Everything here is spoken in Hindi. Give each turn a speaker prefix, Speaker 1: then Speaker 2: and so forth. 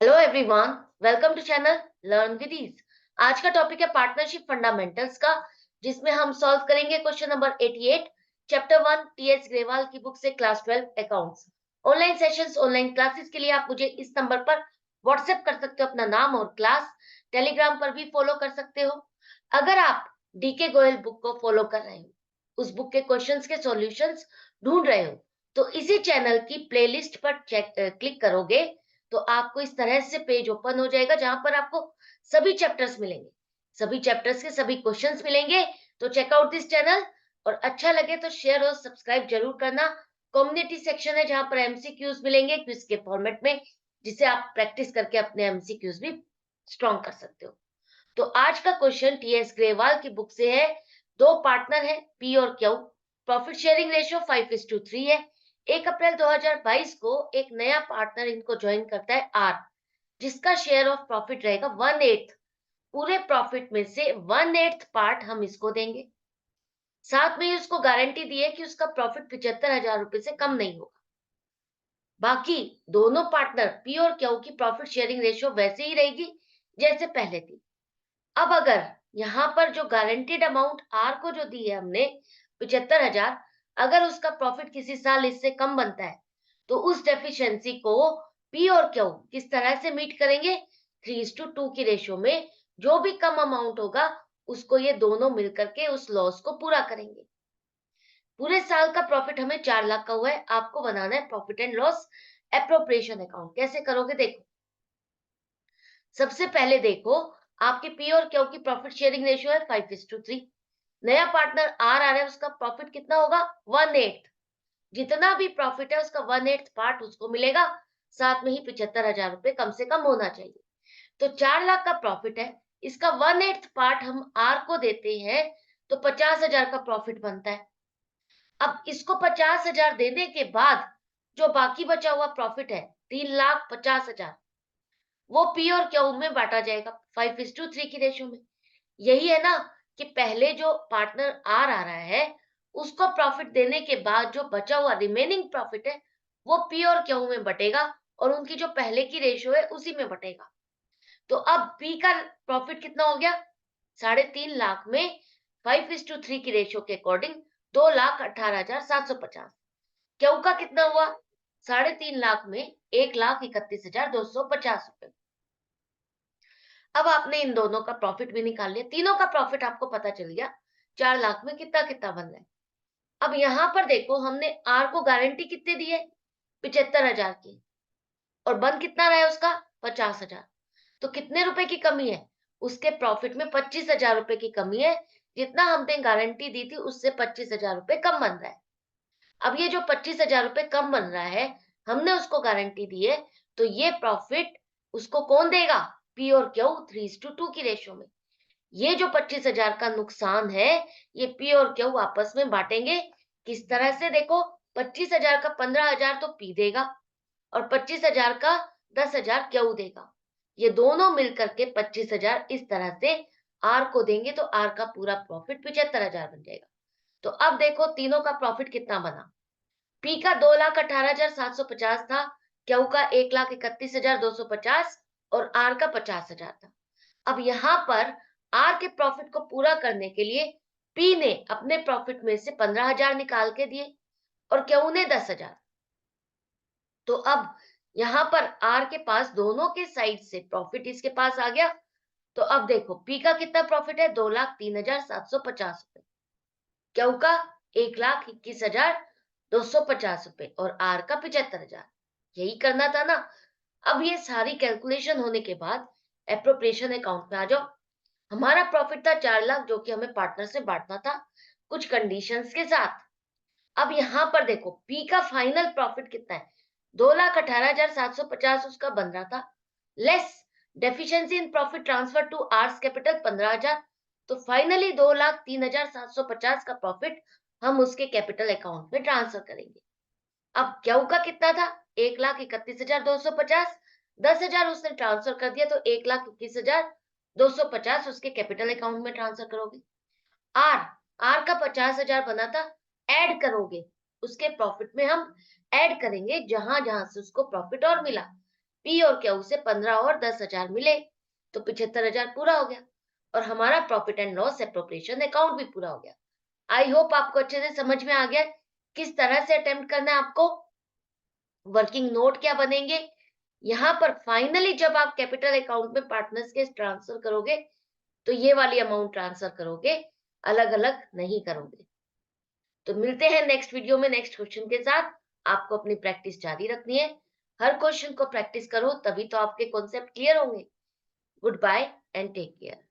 Speaker 1: Hello everyone, welcome to channel learn with ease. आज का टॉपिक है पार्टनरशिप फंडामेंटल्स का, जिसमें हम सॉल्व करेंगे question number 88, chapter 1 TS Grewal की बुक से class 12 accounts. Online sessions, online classes के लिए आप मुझे इस नंबर पर व्हाट्सएप कर सकते हो अपना नाम और क्लास। टेलीग्राम पर भी फॉलो कर सकते हो। अगर आप डीके गोयल बुक को फॉलो कर रहे हो, उस बुक के क्वेश्चंस के सॉल्यूशंस ढूंढ रहे हो, तो इसी चैनल की प्लेलिस्ट पर क्लिक करोगे तो आपको इस तरह से पेज ओपन हो जाएगा जहां पर आपको सभी चैप्टर्स मिलेंगे, सभी चैप्टर्स के सभी क्वेश्चंस मिलेंगे। तो चेकआउट दिस चैनल, और अच्छा लगे तो शेयर और सब्सक्राइब जरूर करना। कम्युनिटी सेक्शन है जहां पर एमसीक्यूज मिलेंगे क्विज के फॉर्मेट में, जिसे आप प्रैक्टिस करके अपने एमसीक्यूज भी स्ट्रॉन्ग कर सकते हो। तो आज का क्वेश्चन टीएस ग्रेवाल की बुक से है। दो पार्टनर है पी और क्यू, प्रॉफिट शेयरिंग रेशियो 5:3 है। 1 अप्रैल 2022 को एक नया पार्टनर इनको ज्वाइन करता है आर, जिसका शेयर ऑफ प्रॉफिट रहेगा 1/8। पूरे प्रॉफिट में से 1/8 पार्ट हम इसको देंगे। साथ में ही उसको गारंटी दी है कि उसका प्रॉफिट 75,000 रुपए से कम नहीं होगा। बाकी दोनों पार्टनर पी और क्यू की प्रॉफिट शेयरिंग रेशियो वैसे ही रहेगी जैसे पहले थी। अब अगर यहाँ पर जो गारंटीड अमाउंट आर को जो दी है हमने 75,000, अगर उसका प्रॉफिट किसी साल इससे कम बनता है, तो उस डेफिशिएंसी को पी और क्यू किस तरह से मीट करेंगे? 3:2 की रेशियो में जो भी कम अमाउंट होगा उसको ये दोनों मिलकर के उस लॉस को पूरा करेंगे। पूरे साल का प्रॉफिट हमें 4 लाख का हुआ है, आपको बनाना है profit and loss appropriation account. कैसे करोगे देखो। सबसे पहले देखो, आपके पी और क्यू की प्रॉफिट शेयरिंग रेशियो है 5:3। नया पार्टनर आर आ रहा है, उसका प्रॉफिट कितना होगा? 1/8। जितना भी प्रॉफिट है उसका 1/8 पार्ट उसको मिलेगा। साथ में ही 75,000 रुपए कम से कम होना चाहिए। तो 4 लाख का प्रॉफिट है, इसका 1/8 पार्ट हम आर को देते हैं, तो 50,000 का प्रॉफिट बनता है। अब इसको 50,000 देने के बाद जो बाकी बचा हुआ प्रॉफिट है 3,50,000, वो पी और क्यू में बांटा जाएगा 5:3 की रेशियो में। यही है ना कि पहले जो पार्टनर आर आ रहा है, उसको प्रॉफिट देने के बाद जो बचा हुआ रिमेनिंग प्रॉफिट है, वो पी और क्यू में बटेगा, और उनकी जो पहले की रेशियो है उसी में बटेगा। तो अब पी का प्रॉफिट कितना हो गया? 3.5 लाख में 5:3 की रेशियो के अकॉर्डिंग 2,18,750। क्यू का कितना हुआ? 3.5 लाख में 1,31,250 रुपए। अब आपने इन दोनों का प्रॉफिट भी निकाल लिया, तीनों का प्रॉफिट आपको पता चल गया 4 लाख में कितना कितना बन रहा है। अब यहाँ पर देखो, हमने आर को गारंटी कितने दी है? 75,000 की, और बन कितना रहा है उसका? 50,000। तो कितने रुपए की कमी है? उसके प्रॉफिट में 25,000 रुपए की कमी है। जितना हमने गारंटी दी थी उससे 25,000 रुपए कम बन रहा है। अब ये जो 25,000 रुपए कम बन रहा है, हमने उसको गारंटी दी है, तो ये प्रॉफिट उसको कौन देगा? पी और क्यू 3:2 की रेशियो में। ये जो 25,000 का नुकसान है, ये पी और क्यू आपस में बांटेंगे। किस तरह से देखो, 25,000 का 15,000 तो पी देगा, और 25,000 का 10,000 क्यू देगा। ये दोनों मिलकर के 25,000 इस तरह से आर को देंगे, तो आर का पूरा प्रॉफिट 75,000 बन जाएगा। तो अब देखो तीनों का प्रॉफिट कितना बना। पी का 2,18,750 था, क्यू का 1,31,250, और आर का 50,000 था। अब यहाँ पर आर के प्रॉफिट को पूरा करने के लिए पी ने अपने प्रॉफिट में से 15,000 निकाल के दिए, और क्यू ने 10,000। तो अब यहाँ पर आर के पास दोनों के साइड से प्रॉफिट इसके पास आ गया। तो अब देखो, पी का कितना प्रॉफिट है? 2,03,750 रुपए। क्यू का 1,21,250 रुपए, और आर का 75,000। यही करना था ना। अब ये सारी कैलकुलेशन होने के बाद एप्रोप्रिएशन अकाउंट में आ जाओ। हमारा प्रॉफिट था 4 लाख, जो कि हमें पार्टनर से बांटना था कुछ कंडीशंस के साथ। अब यहाँ पर देखो, पी का फाइनल प्रॉफिट कितना है? 2,18,750 उसका बन रहा था, less deficiency in profit transfer to R's capital 15,000। तो फाइनली 2,03,750 का प्रॉफिट हम उसके कैपिटल अकाउंट में ट्रांसफर करेंगे। अब क्यू का कितना था? 1,31,250। 10,000 उसने ट्रांसफर कर दिया, तो 1,21,250 उसके कैपिटल अकाउंट में ट्रांसफर करोगे। आर आर का 50,000 बना था, ऐड करोगे उसके प्रॉफिट में। हम ऐड करेंगे जहां जहां से उसको प्रॉफिट और मिला। पी और क्यू से 15 और 10,000 मिले तो 75,000 पूरा हो गया और हमारा profit and loss appropriation account भी पूरा हो गया। आई होप आपको अच्छे से समझ में आ गया किस तरह से अटेम्प्ट करना है आपको। वर्किंग नोट क्या बनेंगे, यहाँ पर फाइनली जब आप कैपिटल अकाउंट में पार्टनर्स के ट्रांसफर करोगे तो ये वाली अमाउंट ट्रांसफर करोगे, अलग अलग नहीं करोगे। तो मिलते हैं नेक्स्ट वीडियो में नेक्स्ट क्वेश्चन के साथ। आपको अपनी प्रैक्टिस जारी रखनी है, हर क्वेश्चन को प्रैक्टिस करो तभी तो आपके कॉन्सेप्ट क्लियर होंगे। Good bye and take care.